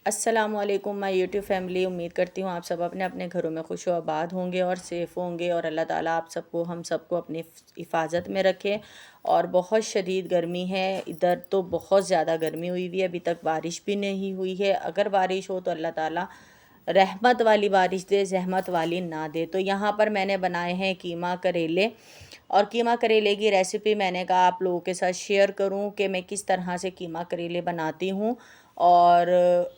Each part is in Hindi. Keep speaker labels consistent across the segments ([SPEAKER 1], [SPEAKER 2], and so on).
[SPEAKER 1] अस्सलामुअलैकुम माय यूट्यूब फैमिली। उम्मीद करती हूँ आप सब अपने अपने घरों में खुश आबाद होंगे और सेफ़ होंगे और अल्लाह ताला आप सबको हम सबको अपनी हिफाजत में रखे। और बहुत शदीद गर्मी है इधर, तो बहुत ज़्यादा गर्मी हुई हुई है, अभी तक बारिश भी नहीं हुई है। अगर बारिश हो तो अल्लाह ताला रहमत वाली बारिश दे, जहमत वाली ना दे। तो यहाँ पर मैंने बनाए हैं कीमा करेले, और कीमा करेले की रेसिपी मैंने कहा आप लोगों के साथ शेयर करूं कि मैं किस तरह से कीमा करेले बनाती हूं। और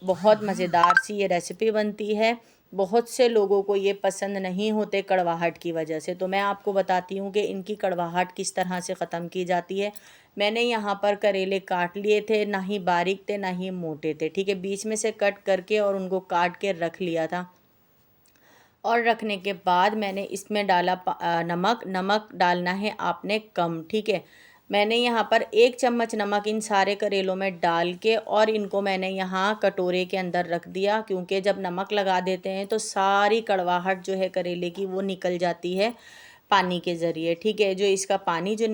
[SPEAKER 1] बहुत मज़ेदार सी ये रेसिपी बनती है। बहुत से लोगों को ये पसंद नहीं होते कड़वाहट की वजह से, तो मैं आपको बताती हूँ कि इनकी कड़वाहट किस तरह से ख़त्म की जाती है। मैंने यहाँ पर करेले काट लिए थे, ना ही बारीक थे ना ही मोटे थे, ठीक है। बीच में से कट करके और उनको काट के रख लिया था। और रखने के बाद मैंने इसमें डाला नमक। नमक डालना है आपने कम, ठीक है। मैंने यहाँ पर 1 चम्मच नमक इन सारे करेलों में डाल के और इनको मैंने यहाँ कटोरे के अंदर रख दिया, क्योंकि जब नमक लगा देते हैं तो सारी कड़वाहट जो है करेले की वो निकल जाती है पानी के ज़रिए, ठीक है। जो इसका पानी जो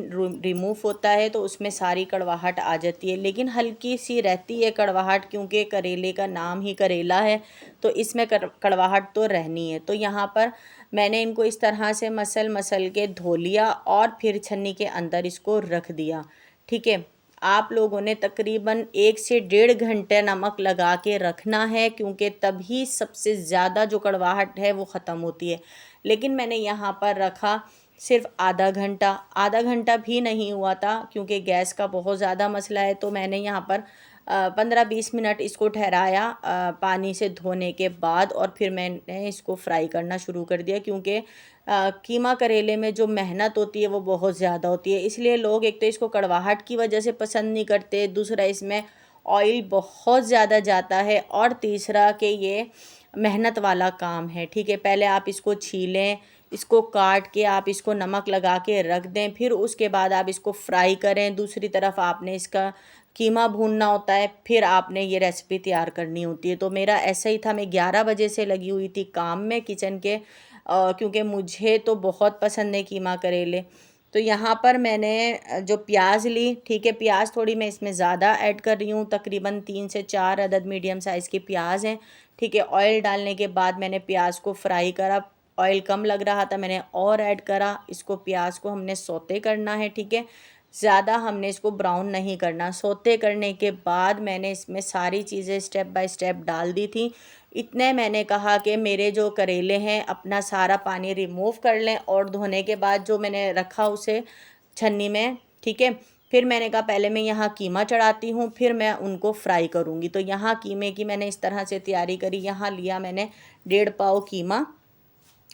[SPEAKER 1] रिमूव होता है तो उसमें सारी कड़वाहट आ जाती है, लेकिन हल्की सी रहती है कड़वाहट, क्योंकि करेले का नाम ही करेला है, तो इसमें कड़वाहट तो रहनी है। तो यहाँ पर मैंने इनको इस तरह से मसल मसल के धो लिया और फिर छन्नी के अंदर इसको रख दिया, ठीक है। आप लोगों ने तकरीबन 1 से 1.5 घंटे नमक लगा के रखना है, क्योंकि तभी सबसे ज़्यादा जो कड़वाहट है वो ख़त्म होती है। लेकिन मैंने यहाँ पर रखा सिर्फ आधा घंटा। आधा घंटा भी नहीं हुआ था, क्योंकि गैस का बहुत ज़्यादा मसला है। तो मैंने यहाँ पर 15-20 मिनट इसको ठहराया पानी से धोने के बाद, और फिर मैंने इसको फ्राई करना शुरू कर दिया, क्योंकि कीमा करेले में जो मेहनत होती है वो बहुत ज़्यादा होती है। इसलिए लोग एक तो इसको कड़वाहट की वजह से पसंद नहीं करते, दूसरा इसमें ऑयल बहुत ज़्यादा जाता है, और तीसरा कि ये मेहनत वाला काम है, ठीक है। पहले आप इसको छीलें, इसको काट के आप इसको नमक लगा के रख दें, फिर उसके बाद आप इसको फ्राई करें। दूसरी तरफ आपने इसका कीमा भूनना होता है, फिर आपने ये रेसिपी तैयार करनी होती है। तो मेरा ऐसा ही था, मैं 11 बजे से लगी हुई थी काम में किचन के, क्योंकि मुझे तो बहुत पसंद है कीमा करेले। तो यहाँ पर मैंने जो प्याज ली, ठीक है, प्याज थोड़ी मैं इसमें ज़्यादा ऐड कर रही हूँ, तकरीबन 3 से 4 अदद मीडियम साइज़ के प्याज हैं, ठीक है। ऑयल डालने के बाद मैंने प्याज को फ्राई करा। ऑयल कम लग रहा था, मैंने और ऐड करा। इसको प्याज को हमने सौते करना है, ठीक है। ज़्यादा हमने इसको ब्राउन नहीं करना। सौते करने के बाद मैंने इसमें सारी चीज़ें स्टेप बाय स्टेप डाल दी थी। इतने मैंने कहा कि मेरे जो करेले हैं अपना सारा पानी रिमूव कर लें, और धोने के बाद जो मैंने रखा उसे छन्नी में, ठीक है। फिर मैंने कहा पहले मैं यहाँ कीमा चढ़ाती हूँ, फिर मैं उनको फ्राई करूँगी। तो यहाँ कीमे की मैंने इस तरह से तैयारी करी। यहाँ लिया मैंने 1.5 पाव कीमा,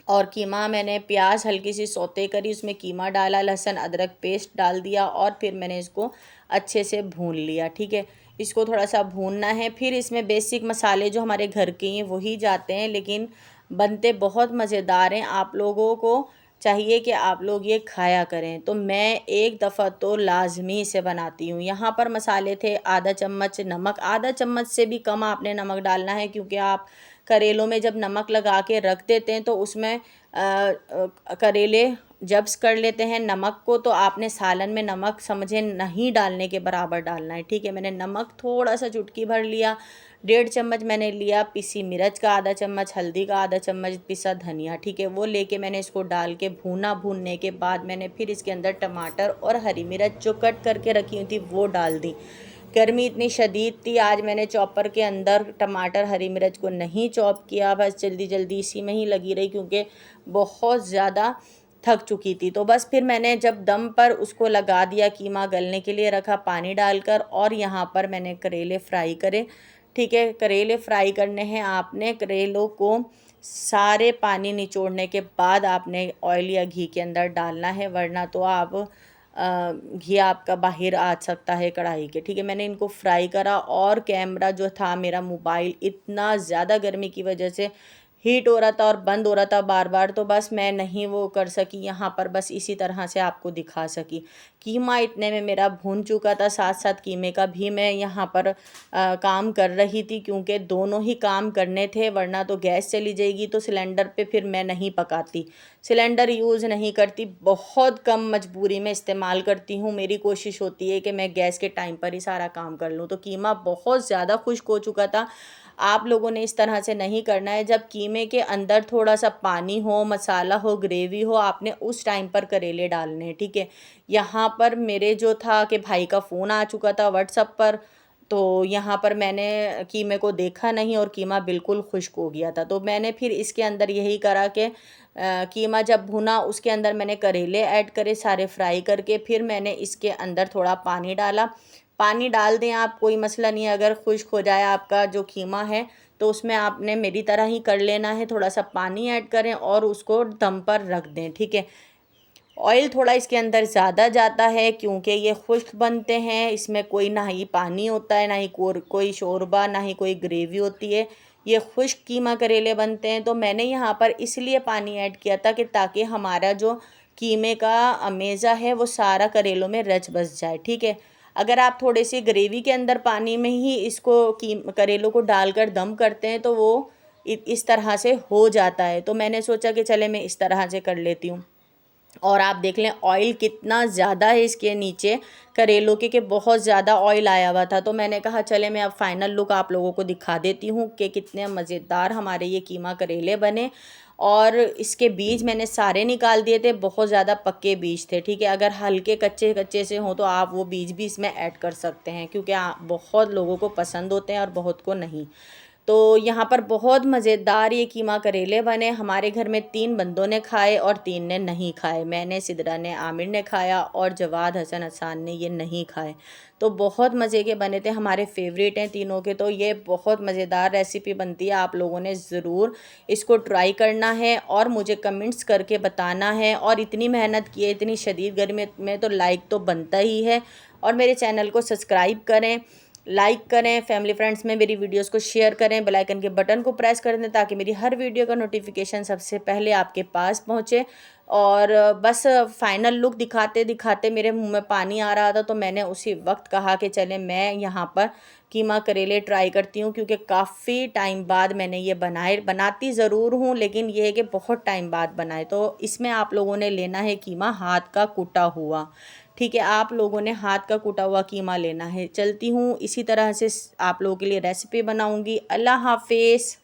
[SPEAKER 1] और कीमा मैंने प्याज हल्की सी सौते करी, उसमें कीमा डाला, लहसुन अदरक पेस्ट डाल दिया, और फिर मैंने इसको अच्छे से भून लिया, ठीक है। इसको थोड़ा सा भूनना है। फिर इसमें बेसिक मसाले जो हमारे घर के हैं वही जाते हैं, लेकिन बनते बहुत मज़ेदार हैं। आप लोगों को चाहिए कि आप लोग ये खाया करें। तो मैं एक दफ़ा तो लाजमी से बनाती हूँ। यहाँ पर मसाले थे आधा चम्मच नमक, आधा चम्मच से भी कम आपने नमक डालना है, क्योंकि आप करेलों में जब नमक लगा के रख देते हैं तो उसमें करेले जब्स कर लेते हैं नमक को, तो आपने सालन में नमक समझे नहीं डालने के बराबर डालना है, ठीक है। मैंने नमक थोड़ा सा चुटकी भर लिया। 1.5 चम्मच मैंने लिया पिसी मिर्च का, आधा चम्मच हल्दी का, आधा चम्मच पिसा धनिया, ठीक है। वो लेके मैंने इसको डाल के भूना। भूनने के बाद मैंने फिर इसके अंदर टमाटर और हरी मिर्च जो कट करके रखी हुई थी वो डाल दी। गर्मी इतनी शदीद थी, आज मैंने चॉपर के अंदर टमाटर हरी मिर्च को नहीं चॉप किया, बस जल्दी जल्दी इसी में ही लगी रही, क्योंकि बहुत ज़्यादा थक चुकी थी। तो बस फिर मैंने जब दम पर उसको लगा दिया, कीमा गलने के लिए रखा पानी डालकर, और यहाँ पर मैंने करेले फ्राई करे, ठीक है। करेले फ्राई करने हैं आपने। करेलों को सारे पानी निचोड़ने के बाद आपने ऑयल या घी के अंदर डालना है, वरना तो आप घी आपका बाहर आ सकता है कढ़ाई के, ठीक है। मैंने इनको फ्राई करा, और कैमरा जो था मेरा मोबाइल इतना ज़्यादा गर्मी की वजह से हीट हो रहा था और बंद हो रहा था बार बार, तो बस मैं नहीं वो कर सकी यहाँ पर, बस इसी तरह से आपको दिखा सकी। कीमा इतने में मेरा भून चुका था, साथ साथ कीमे का भी मैं यहाँ पर काम कर रही थी, क्योंकि दोनों ही काम करने थे, वरना तो गैस चली जाएगी तो सिलेंडर पे फिर मैं नहीं पकाती। सिलेंडर यूज़ नहीं करती, बहुत कम मजबूरी में इस्तेमाल करती हूँ। मेरी कोशिश होती है कि मैं गैस के टाइम पर ही सारा काम कर लूँ। तो कीमा बहुत ज़्यादा खुश्क हो चुका था। आप लोगों ने इस तरह से नहीं करना है। जब कीमे के अंदर थोड़ा सा पानी हो, मसाला हो, ग्रेवी हो, आपने उस टाइम पर करेले डालने हैं, ठीक है। यहाँ पर मेरे जो था कि भाई का फ़ोन आ चुका था व्हाट्सएप पर, तो यहाँ पर मैंने कीमे को देखा नहीं और कीमा बिल्कुल खुश्क हो गया था। तो मैंने फिर इसके अंदर यही करा कि कीमा जब भुना उसके अंदर मैंने करेले ऐड करे सारे फ्राई करके, फिर मैंने इसके अंदर थोड़ा पानी डाला। पानी डाल दें आप, कोई मसला नहीं है। अगर खुश्क हो जाए आपका जो कीमा है तो उसमें आपने मेरी तरह ही कर लेना है, थोड़ा सा पानी ऐड करें और उसको दम पर रख दें, ठीक है। ऑयल थोड़ा इसके अंदर ज़्यादा जाता है क्योंकि ये खुश्क बनते हैं, इसमें कोई ना ही पानी होता है, ना ही कोई शोरबा, ना ही कोई ग्रेवी होती है। ये खुश्क कीमा करेले बनते हैं। तो मैंने यहाँ पर इसलिए पानी ऐड किया था कि ताकि हमारा जो कीमे का अमेज़ा है वो सारा करेलों में रच बस जाए, ठीक है। अगर आप थोड़े से ग्रेवी के अंदर पानी में ही इसको करेलों को डालकर दम करते हैं तो वो इस तरह से हो जाता है। तो मैंने सोचा कि चले मैं इस तरह से कर लेती हूँ। और आप देख लें ऑयल कितना ज़्यादा है इसके नीचे करेलों के, बहुत ज़्यादा ऑयल आया हुआ था। तो मैंने कहा चले मैं अब फाइनल लुक आप लोगों को दिखा देती हूँ कि कितने मज़ेदार हमारे ये कीमा करेले बने। और इसके बीज मैंने सारे निकाल दिए थे, बहुत ज़्यादा पक्के बीज थे, ठीक है। अगर हल्के कच्चे कच्चे से हों तो आप वो बीज भी इसमें ऐड कर सकते हैं क्योंकि बहुत लोगों को पसंद होते हैं और बहुत को नहीं। तो यहाँ पर बहुत मज़ेदार ये कीमा करेले बने। हमारे घर में 3 बंदों ने खाए और 3 ने नहीं खाए। मैंने, सिद्रा ने, आमिर ने खाया और जवाद, हसन, हसान ने ये नहीं खाए। तो बहुत मज़े के बने थे, हमारे फेवरेट हैं तीनों के। तो ये बहुत मज़ेदार रेसिपी बनती है, आप लोगों ने ज़रूर इसको ट्राई करना है और मुझे कमेंट्स करके बताना है। और इतनी मेहनत की है, इतनी शदीद गर्मी में तो लाइक तो बनता ही है। और मेरे चैनल को सब्सक्राइब करें, लाइक करें, फैमिली फ्रेंड्स में मेरी वीडियोस को शेयर करें, बेल आइकन के बटन को प्रेस कर दें ताकि मेरी हर वीडियो का नोटिफिकेशन सबसे पहले आपके पास पहुंचे। और बस फाइनल लुक दिखाते दिखाते मेरे मुंह में पानी आ रहा था तो मैंने उसी वक्त कहा कि चले मैं यहाँ पर कीमा करेले ट्राई करती हूँ क्योंकि काफ़ी टाइम बाद मैंने ये बनाती ज़रूर हूँ लेकिन ये है कि बहुत टाइम बाद बनाए। तो इसमें आप लोगों ने लेना है कीमा हाथ का कूटा हुआ, ठीक है। आप लोगों ने हाथ का कूटा हुआ कीमा लेना है। चलती हूँ, इसी तरह से आप लोगों के लिए रेसिपी बनाऊँगी। अल्लाह हाफिज़।